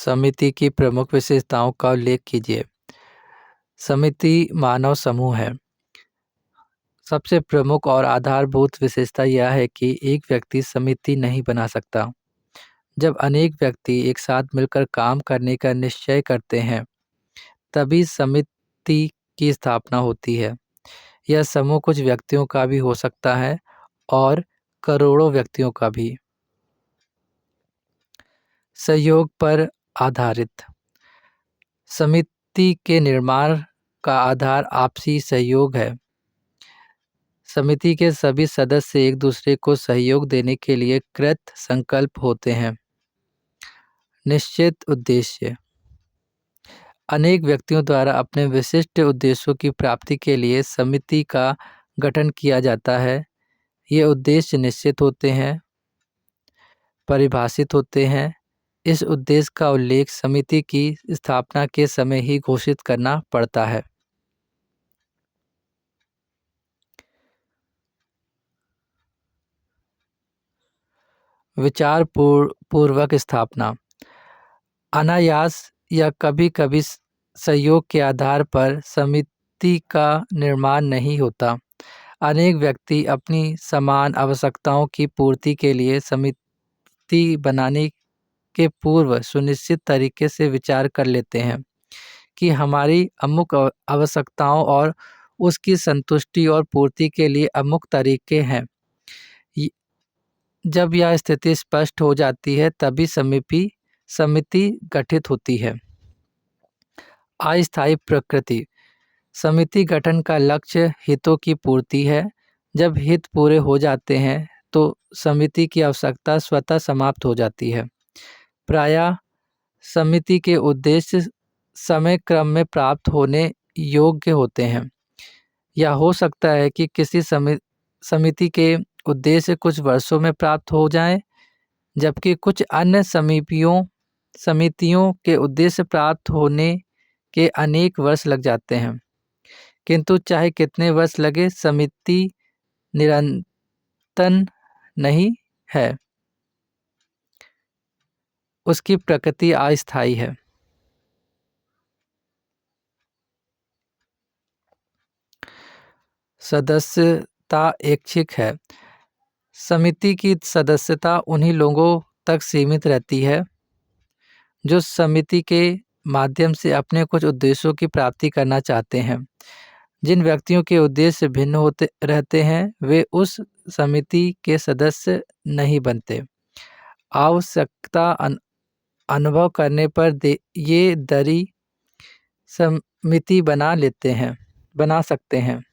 समिति की प्रमुख विशेषताओं का उल्लेख कीजिए। समिति मानव समूह है। सबसे प्रमुख और आधारभूत विशेषता यह है कि एक व्यक्ति समिति नहीं बना सकता। जब अनेक व्यक्ति एक साथ मिलकर काम करने का निश्चय करते हैं, तभी समिति की स्थापना होती है। यह समूह कुछ व्यक्तियों का भी हो सकता है और करोड़ों व्यक्तियों का भी। सहयोग पर आधारित। समिति के निर्माण का आधार आपसी सहयोग है। समिति के सभी सदस्य एक दूसरे को सहयोग देने के लिए कृत संकल्प होते हैं। निश्चित उद्देश्य। अनेक व्यक्तियों द्वारा अपने विशिष्ट उद्देश्यों की प्राप्ति के लिए समिति का गठन किया जाता है। ये उद्देश्य निश्चित होते हैं, परिभाषित होते हैं। इस उद्देश्य का उल्लेख समिति की स्थापना के समय ही घोषित करना पड़ता है। विचार पूर्वक स्थापना। अनायास या कभी-कभी सहयोग के आधार पर समिति का निर्माण नहीं होता। अनेक व्यक्ति अपनी समान आवश्यकताओं की पूर्ति के लिए समिति बनाने के पूर्व सुनिश्चित तरीके से विचार कर लेते हैं कि हमारी अमुक आवश्यकताओं और उसकी संतुष्टि और पूर्ति के लिए अमुक तरीके हैं। जब यह स्थिति स्पष्ट हो जाती है, तभी समिति गठित होती है। अस्थायी प्रकृति। समिति गठन का लक्ष्य हितों की पूर्ति है। जब हित पूरे हो जाते हैं, तो समिति की आवश्यकता स्वतः समाप्त हो जाती है। प्रायः समिति के उद्देश्य समय क्रम में प्राप्त होने योग्य होते हैं। यह हो सकता है कि किसी समिति के उद्देश्य कुछ वर्षों में प्राप्त हो जाएं, जबकि कुछ अन्य समितियों के उद्देश्य प्राप्त होने के अनेक वर्ष लग जाते हैं। किंतु चाहे कितने वर्ष लगे, समिति निरंतर नहीं है। उसकी प्रकृति अस्थायी है। सदस्यता ऐच्छिक है। समिति की सदस्यता उन्हीं लोगों तक सीमित रहती है जो समिति के माध्यम से अपने कुछ उद्देश्यों की प्राप्ति करना चाहते हैं। जिन व्यक्तियों के उद्देश्य भिन्न होते रहते हैं, वे उस समिति के सदस्य नहीं बनते। आवश्यकता अनुभव करने पर ये दरी समिति बना सकते हैं।